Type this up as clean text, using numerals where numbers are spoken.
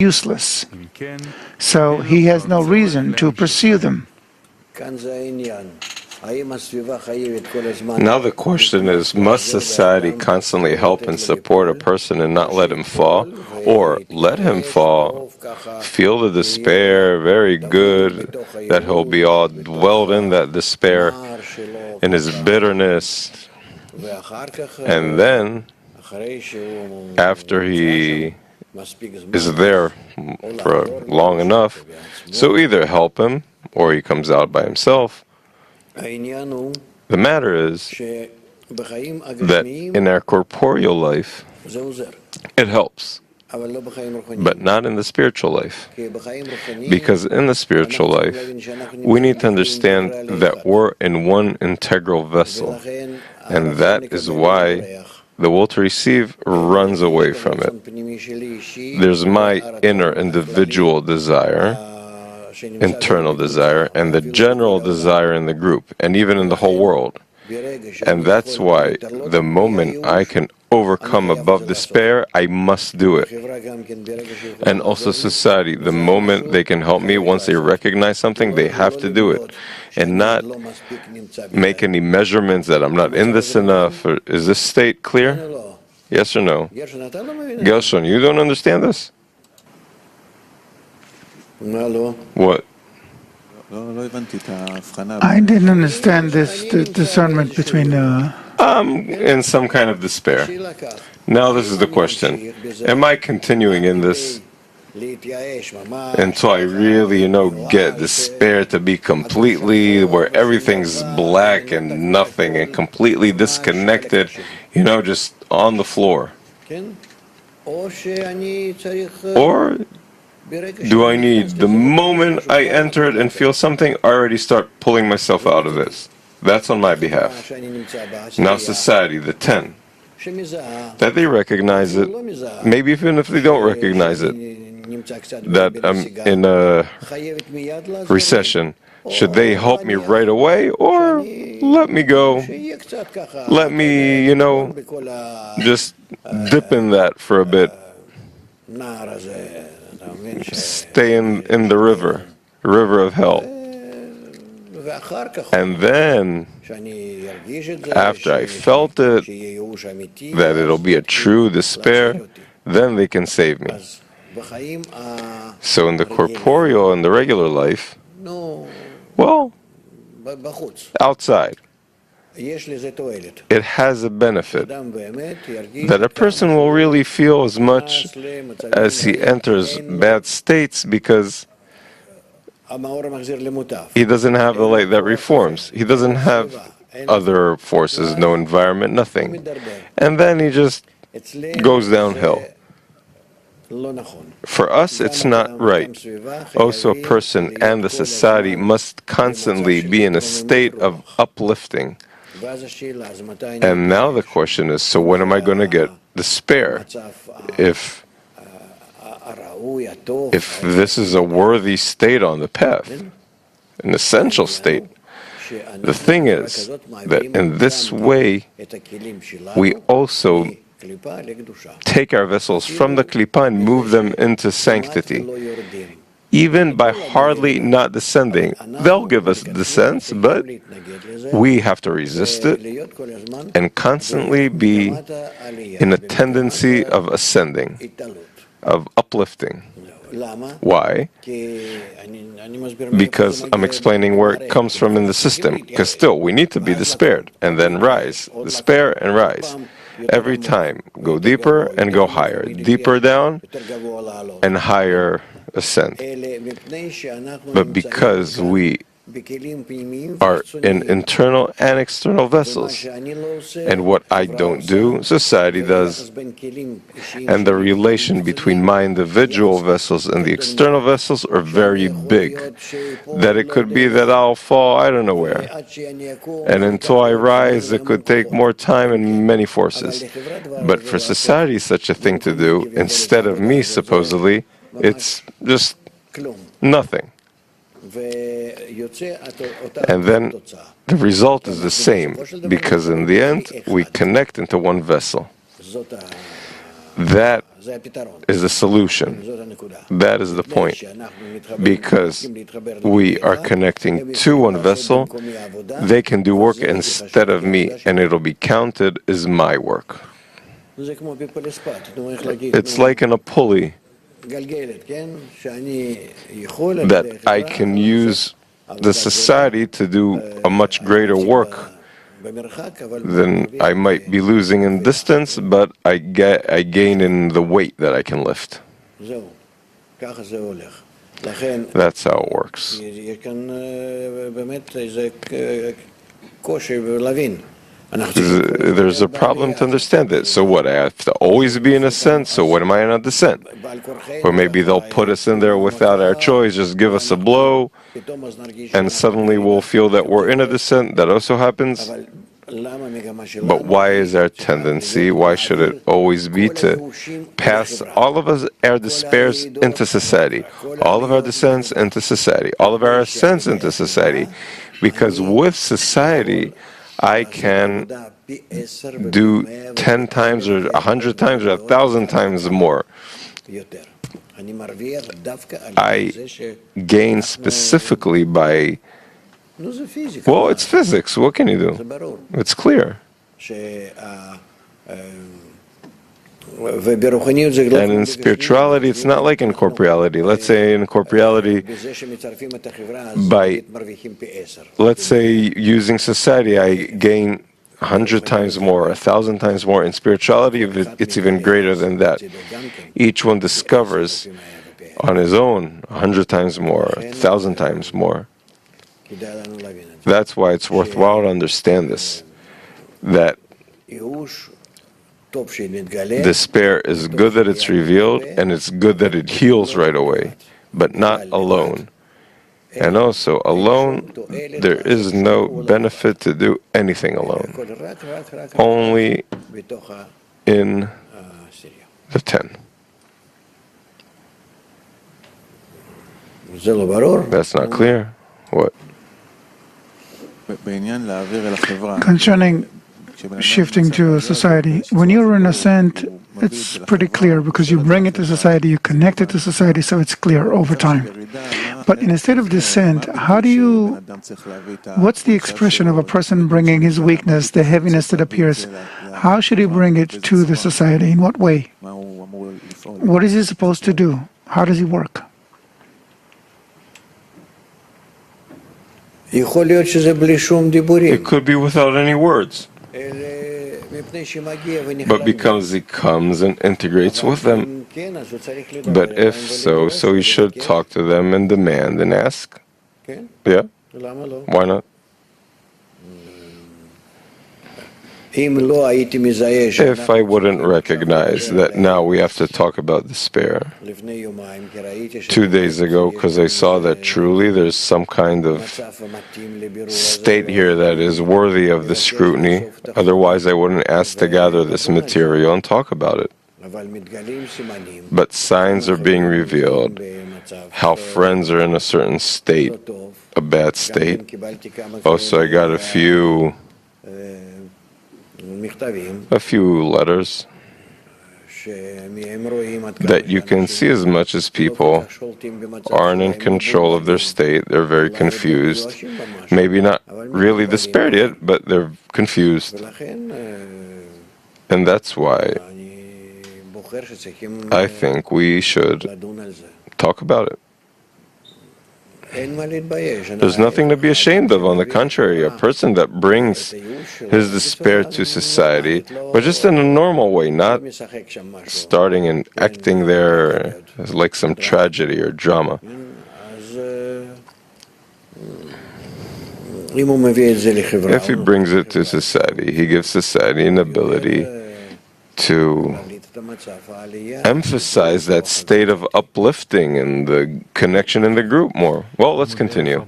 useless. So he has no reason to pursue them. Now the question is, must society constantly help and support a person and not let him fall? Or let him fall, feel the despair, very good, that he'll be all dwelled in that despair, in his bitterness, and then, after he is there for long enough, so either help him, or he comes out by himself. The matter is that in our corporeal life, it helps, but not in the spiritual life. Because in the spiritual life, we need to understand that we're in one integral vessel, and that is why the will to receive runs away from it. There's my inner individual desire, internal desire, and the general desire in the group, and even in the whole world. And that's why the moment I can overcome above despair, I must do it. And also society, the moment they can help me, once they recognize something, they have to do it. And not make any measurements that I'm not in this enough. Or, is this state clear? Yes or no? Gershon, you don't understand this? What? I didn't understand this discernment between. In some kind of despair. Now this is the question. Am I continuing in this until I really, get despair to be completely, where everything's black and nothing and completely disconnected, just on the floor? Or do I need, the moment I enter it and feel something, I already start pulling myself out of this? That's on my behalf. Now society, the 10, that they recognize it, maybe even if they don't recognize it, that I'm in a recession, should they help me right away, or let me go? Let me, just dip in that for a bit. Stay in the river of hell. And then, after I felt it, that it'll be a true despair, then they can save me. So in the corporeal and the regular life, well, outside, it has a benefit that a person will really feel as much as he enters bad states, because he doesn't have the light that reforms. He doesn't have other forces, no environment, nothing. And then he just goes downhill. For us, it's not right. Also, a person and the society must constantly be in a state of uplifting. And now the question is, so when am I going to get despair? If this is a worthy state on the path, an essential state, the thing is that in this way we also take our vessels from the klipa and move them into sanctity. Even by hardly not descending, they'll give us descents, but we have to resist it and constantly be in a tendency of ascending, of uplifting. Why? Because I'm explaining where it comes from in the system. Because still, we need to be despaired and then rise. Despair and rise. Every time, go deeper and go higher. Deeper down and higher ascent. But because we are in internal and external vessels, and what I don't do, society does, and the relation between my individual vessels and the external vessels are very big, that it could be that I'll fall I don't know where, and until I rise it could take more time and many forces. But for society such a thing to do, instead of me supposedly, it's just nothing. And then the result is the same, because in the end we connect into one vessel. That is the solution. That is the point. Because we are connecting to one vessel, they can do work instead of me, and it'll be counted as my work. It's like in a pulley that I can use the society to do a much greater work than I might be losing in distance, but I gain in the weight that I can lift. That's how it works. There's a problem to understand it. So what, I have to always be in ascent? So what am I in a descent? Or maybe they'll put us in there without our choice, just give us a blow, and suddenly we'll feel that we're in a descent. That also happens. But why is our tendency, why should it always be to pass all of our despairs into society, all of our descents into society, all of our ascents into society? Because with society, I can do 10 times or 100 times or 1,000 times more. I gain specifically by, well, it's physics. What can you do? It's clear. And in spirituality, it's not like in corporeality. Let's say in corporeality, by, let's say, using society, I gain 100 times more, 1,000 times more. In spirituality, it's even greater than that. Each one discovers on his own 100 times more, 1,000 times more. That's why it's worthwhile to understand this, that despair is good that it's revealed, and it's good that it heals right away, but not alone. And also, alone, there is no benefit to do anything alone. Only in the 10. That's not clear. What? Concerning shifting to society, when you're in ascent, it's pretty clear because you bring it to society, you connect it to society, so it's clear over time. But in a state of descent, what's the expression of a person bringing his weakness, the heaviness that appears? How should he bring it to the society? In what way? What is he supposed to do? How does he work? It could be without any words. But because he comes and integrates with them. But if so, he should talk to them and demand and ask. Yeah? Why not? If I wouldn't recognize that now we have to talk about despair 2 days ago, because I saw that truly there's some kind of state here that is worthy of the scrutiny, otherwise I wouldn't ask to gather this material and talk about it. But signs are being revealed, how friends are in a certain state, a bad state. Also, I got a few letters that you can see as much as people aren't in control of their state. They're very confused. Maybe not really despaired yet, but they're confused. And that's why I think we should talk about it. There's nothing to be ashamed of. On the contrary, a person that brings his despair to society, but just in a normal way, not starting and acting there as like some tragedy or drama. If he brings it to society, he gives society an ability to emphasize that state of uplifting and the connection in the group more. Well, let's continue.